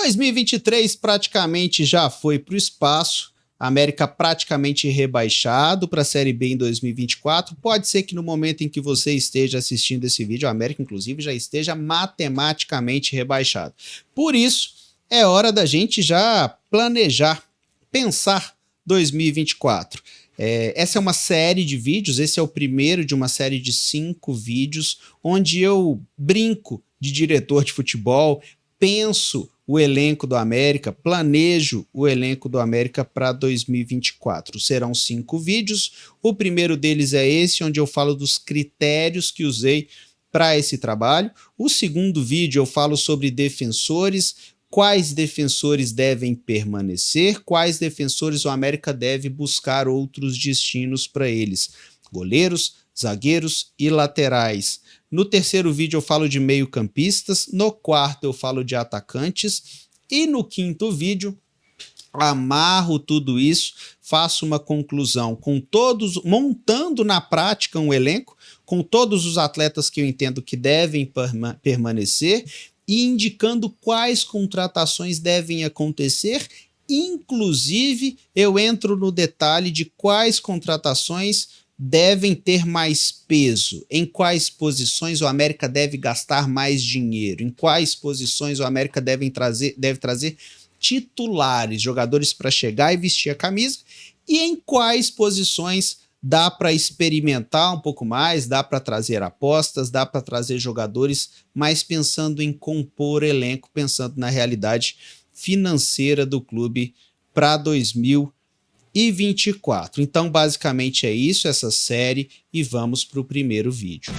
2023 praticamente já foi para o espaço, América praticamente rebaixado para a Série B em 2024. Pode ser que no momento em que você esteja assistindo esse vídeo, a América inclusive já esteja matematicamente rebaixado. Por isso, é hora da gente já planejar, pensar 2024. Essa é uma série de vídeos, esse é o primeiro de uma série de 5 vídeos, onde eu brinco de diretor de futebol, penso o elenco do América, planejo o elenco do América para 2024. Serão 5 vídeos, o primeiro deles é esse, onde eu falo dos critérios que usei para esse trabalho. O segundo vídeo eu falo sobre defensores, quais defensores devem permanecer, quais defensores o América deve buscar outros destinos para eles, goleiros, zagueiros e laterais. No terceiro vídeo eu falo de meio-campistas, no quarto eu falo de atacantes e no quinto vídeo amarro tudo isso, faço uma conclusão com todos, montando na prática um elenco, com todos os atletas que eu entendo que devem permanecer e indicando quais contratações devem acontecer. Inclusive, eu entro no detalhe de quais contratações devem ter mais peso, em quais posições o América deve gastar mais dinheiro, em quais posições o América deve trazer titulares, jogadores para chegar e vestir a camisa, e em quais posições dá para experimentar um pouco mais, dá para trazer apostas, dá para trazer jogadores, mas pensando em compor elenco, pensando na realidade financeira do clube para 2024. Então, basicamente é isso, essa série, e vamos para o primeiro vídeo.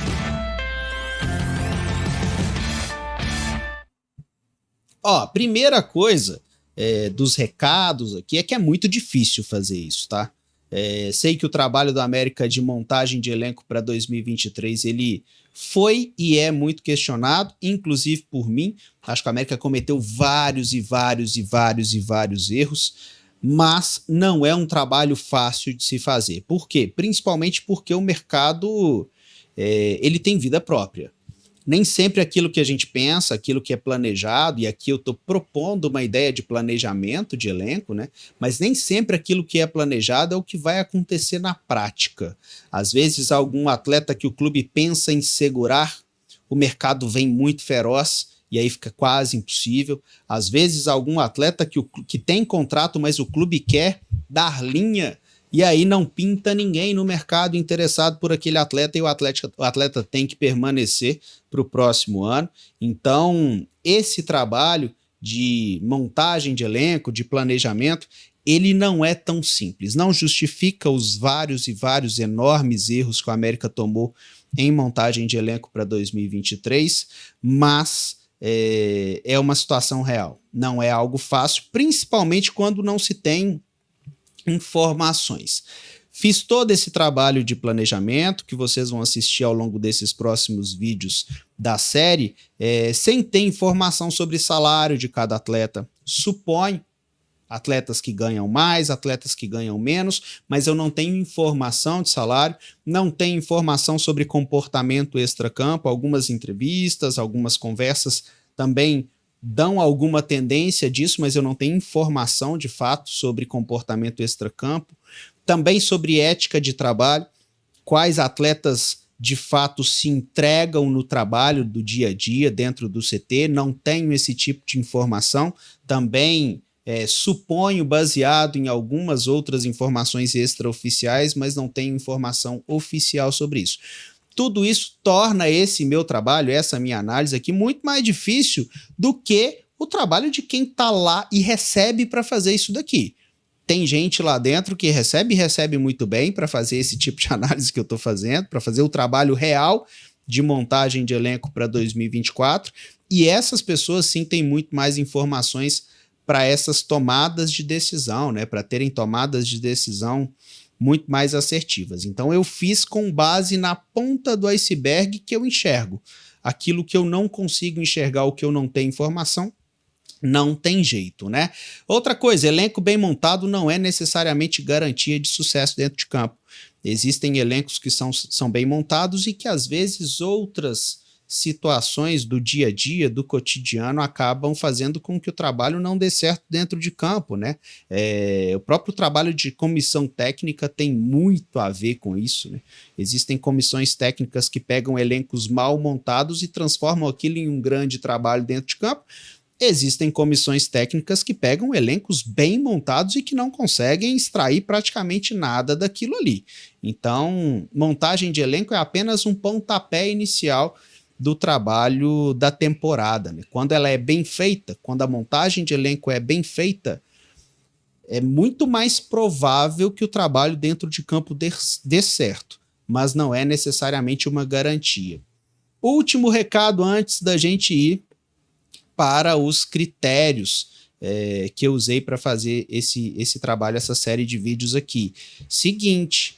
Primeira coisa dos recados aqui é que é muito difícil fazer isso, tá? Sei que o trabalho do América de montagem de elenco para 2023, ele foi e é muito questionado, inclusive por mim. Acho que a América cometeu vários erros, mas não é um trabalho fácil de se fazer. Por quê? Principalmente porque o mercado ele tem vida própria. Nem sempre aquilo que a gente pensa, aquilo que é planejado, e aqui eu estou propondo uma ideia de planejamento de elenco, né? Mas nem sempre aquilo que é planejado é o que vai acontecer na prática. Às vezes, algum atleta que o clube pensa em segurar, o mercado vem muito feroz, e aí fica quase impossível. Às vezes, algum atleta que tem contrato, mas o clube quer dar linha, e aí não pinta ninguém no mercado interessado por aquele atleta, e o atleta tem que permanecer para o próximo ano. Então, esse trabalho de montagem de elenco, de planejamento, ele não é tão simples. Não justifica os vários enormes erros que o América tomou em montagem de elenco para 2023, mas é uma situação real. Não é algo fácil, principalmente quando não se tem informações. Fiz todo esse trabalho de planejamento que vocês vão assistir ao longo desses próximos vídeos da série, sem ter informação sobre salário de cada atleta. Suponho atletas que ganham mais, atletas que ganham menos, mas eu não tenho informação de salário, não tenho informação sobre comportamento extracampo. Algumas entrevistas, algumas conversas também dão alguma tendência disso, mas eu não tenho informação de fato sobre comportamento extracampo. Também sobre ética de trabalho, quais atletas de fato se entregam no trabalho do dia a dia dentro do CT, não tenho esse tipo de informação. Também suponho, baseado em algumas outras informações extraoficiais, mas não tenho informação oficial sobre isso. Tudo isso torna esse meu trabalho, essa minha análise aqui, muito mais difícil do que o trabalho de quem está lá e recebe para fazer isso daqui. Tem gente lá dentro que recebe muito bem para fazer esse tipo de análise que eu estou fazendo, para fazer o trabalho real de montagem de elenco para 2024, e essas pessoas sim têm muito mais informações para essas tomadas de decisão, né? Para terem tomadas de decisão muito mais assertivas. Então eu fiz com base na ponta do iceberg que eu enxergo. Aquilo que eu não consigo enxergar, o que eu não tenho informação, não tem jeito, né? Outra coisa, elenco bem montado não é necessariamente garantia de sucesso dentro de campo. Existem elencos que são bem montados e que às vezes outras situações do dia a dia, do cotidiano, acabam fazendo com que o trabalho não dê certo dentro de campo, né? O próprio trabalho de comissão técnica tem muito a ver com isso, né? Existem comissões técnicas que pegam elencos mal montados e transformam aquilo em um grande trabalho dentro de campo. Existem comissões técnicas que pegam elencos bem montados e que não conseguem extrair praticamente nada daquilo ali. Então, montagem de elenco é apenas um pontapé inicial do trabalho da temporada, né? Quando ela é bem feita, quando a montagem de elenco é bem feita, é muito mais provável que o trabalho dentro de campo dê certo, mas não é necessariamente uma garantia. Último recado antes da gente ir para os critérios que eu usei para fazer esse trabalho, essa série de vídeos aqui. Seguinte,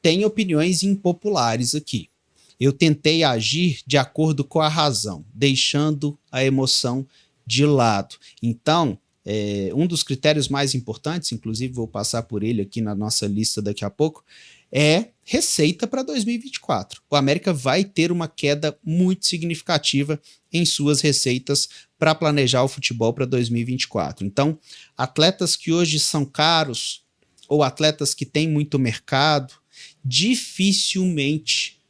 tem opiniões impopulares aqui. Eu tentei agir de acordo com a razão, deixando a emoção de lado. Então, um dos critérios mais importantes, inclusive vou passar por ele aqui na nossa lista daqui a pouco, é receita para 2024. O América vai ter uma queda muito significativa em suas receitas para planejar o futebol para 2024. Então, atletas que hoje são caros ou atletas que têm muito mercado, dificilmente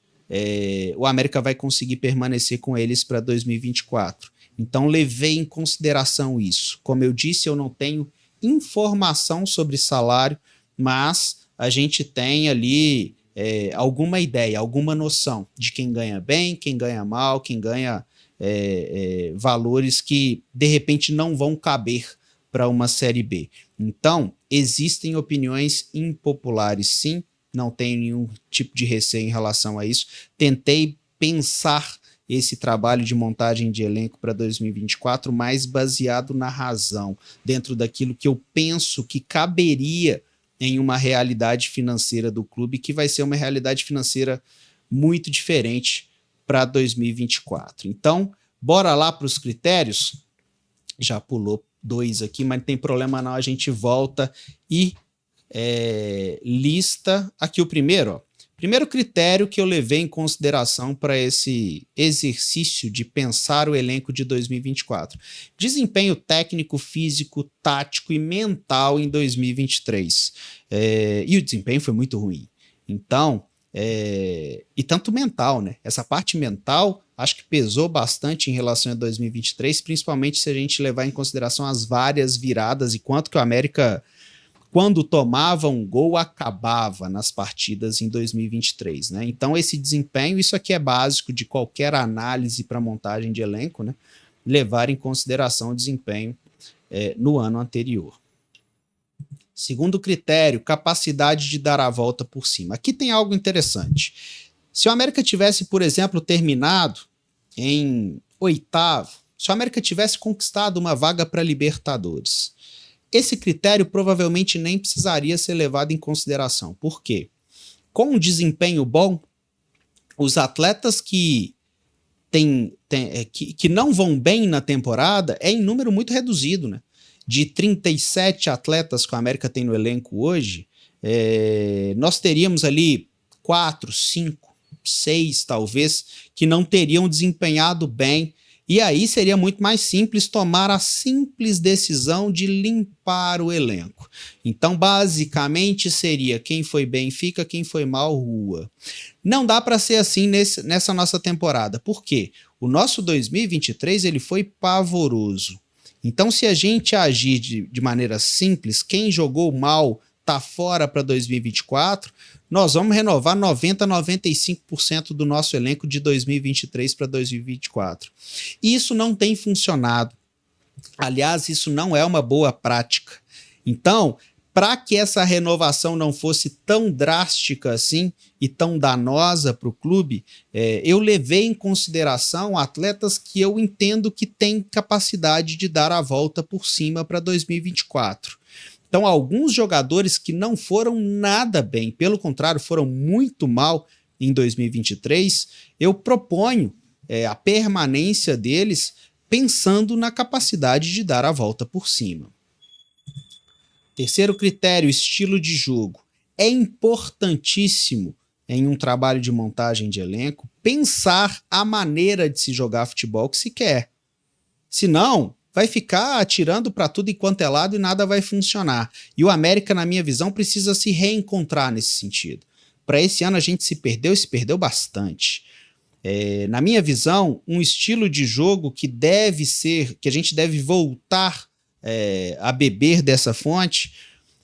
o América vai conseguir permanecer com eles para 2024. Então, levei em consideração isso. Como eu disse, eu não tenho informação sobre salário, mas a gente tem ali alguma ideia, alguma noção de quem ganha bem, quem ganha mal, quem ganha valores que, de repente, não vão caber para uma Série B. Então, existem opiniões impopulares, sim, não tenho nenhum tipo de receio em relação a isso. Tentei pensar esse trabalho de montagem de elenco para 2024 mais baseado na razão, dentro daquilo que eu penso que caberia em uma realidade financeira do clube, que vai ser uma realidade financeira muito diferente para 2024. Então, bora lá para os critérios? Já pulou 2 aqui, mas não tem problema não, a gente volta e lista aqui o primeiro. Ó. Primeiro critério que eu levei em consideração para esse exercício de pensar o elenco de 2024. Desempenho técnico, físico, tático e mental em 2023. E o desempenho foi muito ruim. Então, e tanto mental, né? Essa parte mental acho que pesou bastante em relação a 2023, principalmente se a gente levar em consideração as várias viradas e quanto que o América, quando tomava um gol, acabava nas partidas em 2023, né? Então esse desempenho, isso aqui é básico de qualquer análise para montagem de elenco, né? Levar em consideração o desempenho no ano anterior. Segundo critério, capacidade de dar a volta por cima. Aqui tem algo interessante. Se o América tivesse, por exemplo, terminado em 8º, se o América tivesse conquistado uma vaga para Libertadores, esse critério provavelmente nem precisaria ser levado em consideração. Por quê? Com um desempenho bom, os atletas que não vão bem na temporada é em número muito reduzido, né? De 37 atletas que o América tem no elenco hoje, nós teríamos ali 4, 5, 6 talvez, que não teriam desempenhado bem. E aí seria muito mais simples tomar a simples decisão de limpar o elenco. Então, basicamente, seria quem foi bem fica, quem foi mal rua. Não dá para ser assim nessa nossa temporada. Por quê? O nosso 2023 ele foi pavoroso. Então, se a gente agir de maneira simples, quem jogou mal está fora para 2024, nós vamos renovar 90% a 95% do nosso elenco de 2023 para 2024. E isso não tem funcionado. Aliás, isso não é uma boa prática. Então, para que essa renovação não fosse tão drástica assim e tão danosa para o clube, eu levei em consideração atletas que eu entendo que têm capacidade de dar a volta por cima para 2024. Então, alguns jogadores que não foram nada bem, pelo contrário, foram muito mal em 2023, eu proponho a permanência deles pensando na capacidade de dar a volta por cima. Terceiro critério, estilo de jogo. É importantíssimo em um trabalho de montagem de elenco pensar a maneira de se jogar futebol que se quer. Senão, vai ficar atirando para tudo enquanto é lado e nada vai funcionar. E o América, na minha visão, precisa se reencontrar nesse sentido. Para esse ano a gente se perdeu bastante. Na minha visão, um estilo de jogo que a gente deve voltar a beber dessa fonte,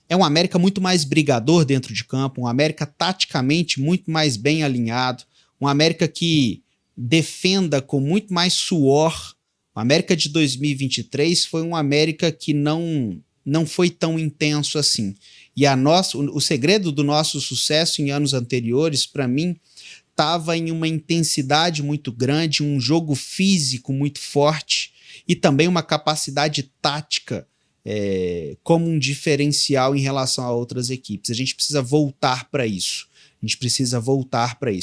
é um América muito mais brigador dentro de campo, um América taticamente muito mais bem alinhado, um América que defenda com muito mais suor. O América de 2023 foi um América que não foi tão intenso assim. E o segredo do nosso sucesso em anos anteriores, para mim, estava em uma intensidade muito grande, um jogo físico muito forte e também uma capacidade tática como um diferencial em relação a outras equipes. A gente precisa voltar para isso.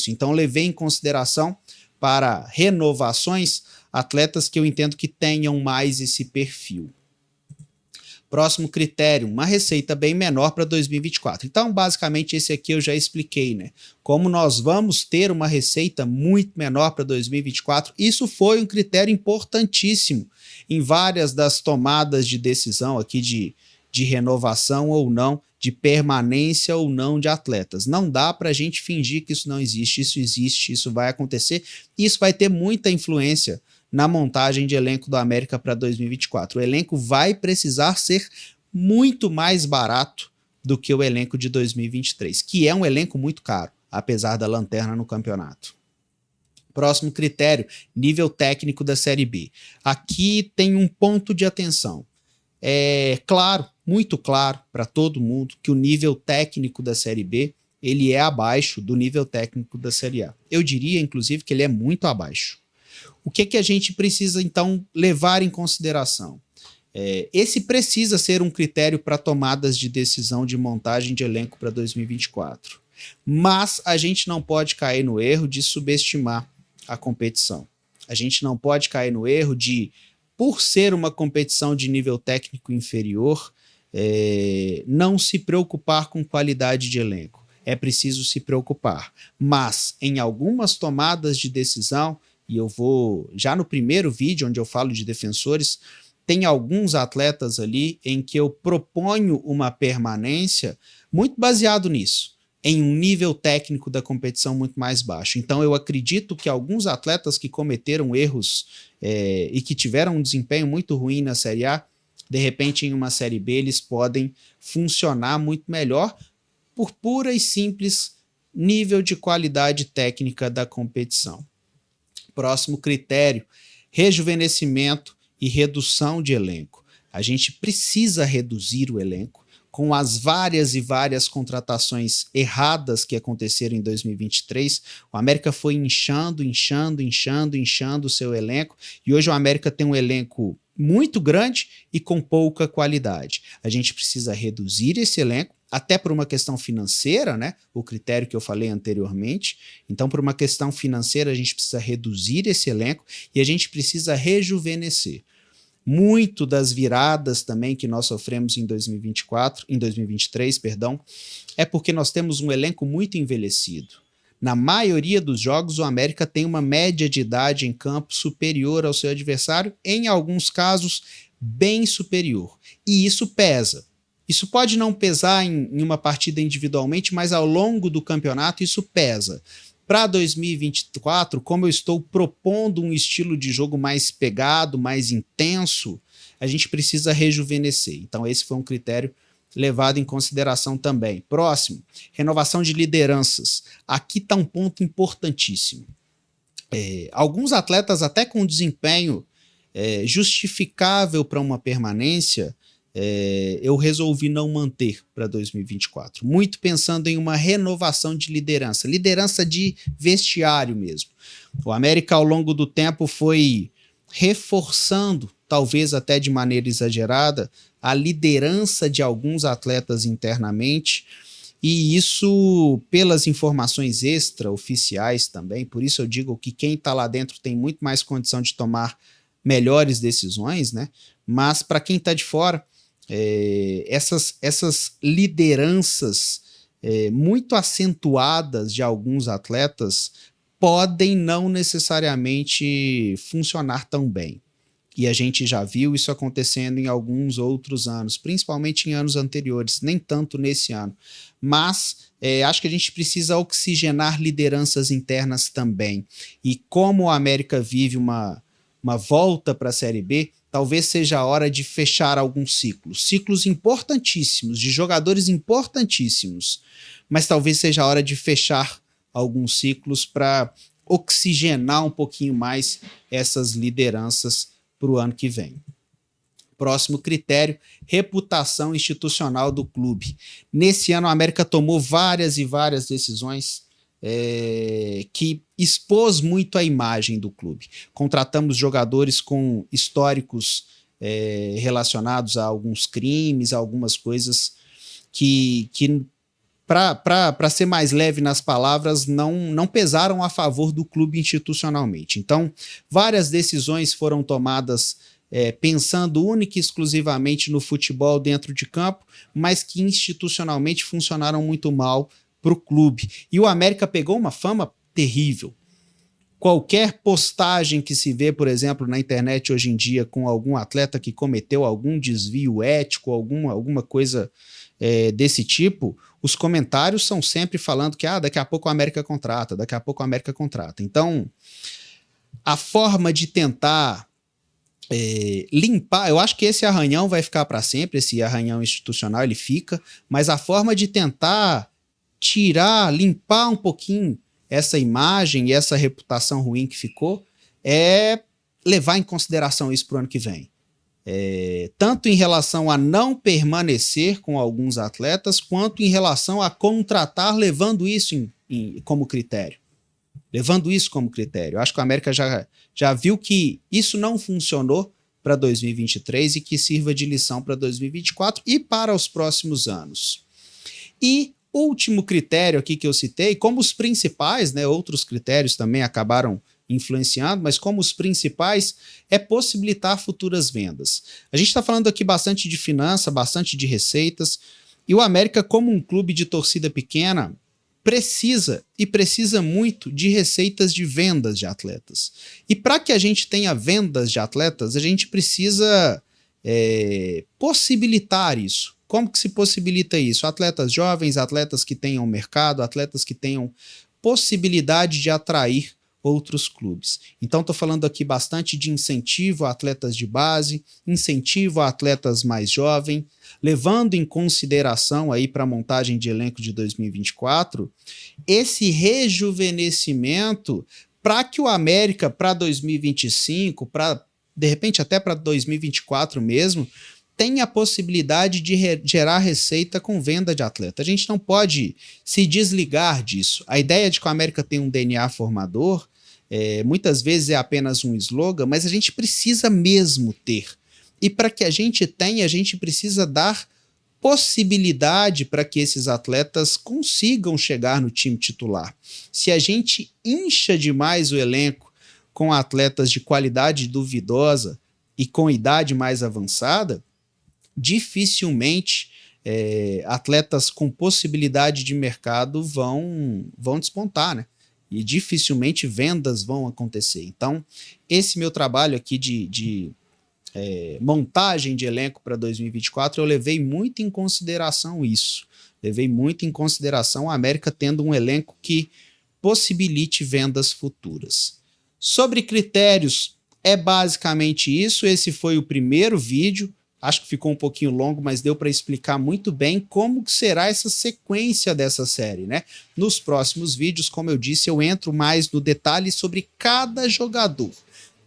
Então, levei em consideração para renovações atletas que eu entendo que tenham mais esse perfil. Próximo critério, uma receita bem menor para 2024. Então, basicamente, esse aqui eu já expliquei, né? Como nós vamos ter uma receita muito menor para 2024, isso foi um critério importantíssimo em várias das tomadas de decisão aqui de renovação ou não, de permanência ou não de atletas. Não dá para a gente fingir que isso não existe, isso existe, isso vai acontecer, e isso vai ter muita influência na montagem de elenco do América para 2024. O elenco vai precisar ser muito mais barato do que o elenco de 2023, que é um elenco muito caro, apesar da lanterna no campeonato. Próximo critério, nível técnico da Série B. Aqui tem um ponto de atenção. É claro, muito claro para todo mundo que o nível técnico da Série B ele é abaixo do nível técnico da Série A. Eu diria, inclusive, que ele é muito abaixo. O que a gente precisa, então, levar em consideração? Esse precisa ser um critério para tomadas de decisão de montagem de elenco para 2024. Mas a gente não pode cair no erro de subestimar a competição. A gente não pode cair no erro de, por ser uma competição de nível técnico inferior, não se preocupar com qualidade de elenco. É preciso se preocupar. Mas, em algumas tomadas de decisão, e eu vou, já no primeiro vídeo onde eu falo de defensores, tem alguns atletas ali em que eu proponho uma permanência muito baseado nisso, em um nível técnico da competição muito mais baixo. Então eu acredito que alguns atletas que cometeram erros e que tiveram um desempenho muito ruim na Série A, de repente em uma Série B eles podem funcionar muito melhor por pura e simples nível de qualidade técnica da competição. Próximo critério, rejuvenescimento e redução de elenco. A gente precisa reduzir o elenco com as várias e várias contratações erradas que aconteceram em 2023. O América foi inchando o seu elenco e hoje o América tem um elenco muito grande e com pouca qualidade. A gente precisa reduzir esse elenco, até por uma questão financeira, né? O critério que eu falei anteriormente. Então, por uma questão financeira, a gente precisa reduzir esse elenco e a gente precisa rejuvenescer. Muito das viradas também que nós sofremos em 2023, é porque nós temos um elenco muito envelhecido. Na maioria dos jogos, o América tem uma média de idade em campo superior ao seu adversário, em alguns casos, bem superior. E isso pesa. Isso pode não pesar em uma partida individualmente, mas ao longo do campeonato isso pesa. Para 2024, como eu estou propondo um estilo de jogo mais pegado, mais intenso, a gente precisa rejuvenescer. Então esse foi um critério levado em consideração também. Próximo, renovação de lideranças. Aqui está um ponto importantíssimo. Alguns atletas até com desempenho justificável para uma permanência, eu resolvi não manter para 2024, muito pensando em uma renovação de liderança de vestiário mesmo. O América ao longo do tempo foi reforçando, talvez até de maneira exagerada, a liderança de alguns atletas internamente, e isso pelas informações extraoficiais também, por isso eu digo que quem está lá dentro tem muito mais condição de tomar melhores decisões, né? Mas para quem está de fora, essas lideranças muito acentuadas de alguns atletas podem não necessariamente funcionar tão bem. E a gente já viu isso acontecendo em alguns outros anos, principalmente em anos anteriores, nem tanto nesse ano. Mas acho que a gente precisa oxigenar lideranças internas também. E como a América vive uma volta para a Série B, talvez seja a hora de fechar alguns ciclos importantíssimos, de jogadores importantíssimos, mas talvez seja a hora de fechar alguns ciclos para oxigenar um pouquinho mais essas lideranças para o ano que vem. Próximo critério, reputação institucional do clube. Nesse ano, a América tomou várias e várias decisões que expôs muito a imagem do clube. Contratamos jogadores com históricos relacionados a alguns crimes, a algumas coisas que para ser mais leve nas palavras, não pesaram a favor do clube institucionalmente. Então, várias decisões foram tomadas pensando única e exclusivamente no futebol dentro de campo, mas que institucionalmente funcionaram muito mal para o clube. E o América pegou uma fama terrível. Qualquer postagem que se vê, por exemplo, na internet hoje em dia com algum atleta que cometeu algum desvio ético, alguma coisa desse tipo, os comentários são sempre falando que daqui a pouco o América contrata, daqui a pouco o América contrata. Então, a forma de tentar limpar, eu acho que esse arranhão vai ficar para sempre, esse arranhão institucional ele fica, mas a forma de tentar limpar um pouquinho essa imagem e essa reputação ruim que ficou é levar em consideração isso para o ano que vem. Tanto em relação a não permanecer com alguns atletas, quanto em relação a contratar, levando isso como critério. Eu acho que o América já viu que isso não funcionou para 2023 e que sirva de lição para 2024 e para os próximos anos. E último critério aqui que eu citei, como os principais, né, outros critérios também acabaram influenciando, mas como os principais, é possibilitar futuras vendas. A gente está falando aqui bastante de finança, bastante de receitas, e o América, como um clube de torcida pequena, precisa muito de receitas de vendas de atletas. E para que a gente tenha vendas de atletas, a gente precisa possibilitar isso. Como que se possibilita isso? Atletas jovens, atletas que tenham mercado, atletas que tenham possibilidade de atrair outros clubes. Então estou falando aqui bastante de incentivo a atletas de base, incentivo a atletas mais jovens, levando em consideração aí para a montagem de elenco de 2024, esse rejuvenescimento para que o América para 2025, de repente até para 2024 mesmo, tenha a possibilidade de gerar receita com venda de atleta. A gente não pode se desligar disso. A ideia de que o América tem um DNA formador, muitas vezes é apenas um slogan, mas a gente precisa mesmo ter. E para que a gente tenha, a gente precisa dar possibilidade para que esses atletas consigam chegar no time titular. Se a gente incha demais o elenco com atletas de qualidade duvidosa e com idade mais avançada, dificilmente atletas com possibilidade de mercado vão despontar, né? E dificilmente vendas vão acontecer. Então, esse meu trabalho aqui de montagem de elenco para 2024, eu levei muito em consideração isso. Levei muito em consideração a América tendo um elenco que possibilite vendas futuras. Sobre critérios, é basicamente isso. Esse foi o primeiro vídeo. Acho que ficou um pouquinho longo, mas deu para explicar muito bem como será essa sequência dessa série, né? Nos próximos vídeos, como eu disse, eu entro mais no detalhe sobre cada jogador.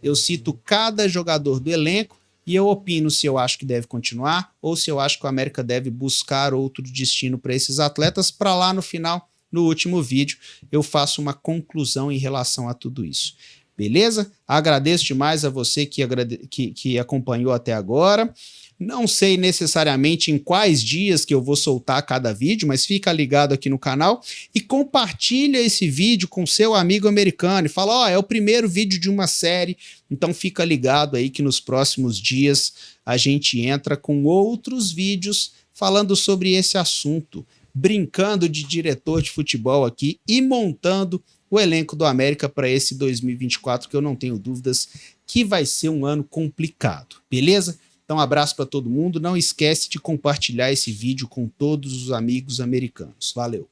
Eu cito cada jogador do elenco e eu opino se eu acho que deve continuar ou se eu acho que o América deve buscar outro destino para esses atletas, para lá no final, no último vídeo, eu faço uma conclusão em relação a tudo isso. Beleza? Agradeço demais a você que acompanhou até agora. Não sei necessariamente em quais dias que eu vou soltar cada vídeo, mas fica ligado aqui no canal e compartilha esse vídeo com seu amigo americano e fala, é o primeiro vídeo de uma série, então fica ligado aí que nos próximos dias a gente entra com outros vídeos falando sobre esse assunto, brincando de diretor de futebol aqui e montando o elenco do América para esse 2024, que eu não tenho dúvidas que vai ser um ano complicado, beleza? Então, um abraço para todo mundo. Não esquece de compartilhar esse vídeo com todos os amigos americanos. Valeu!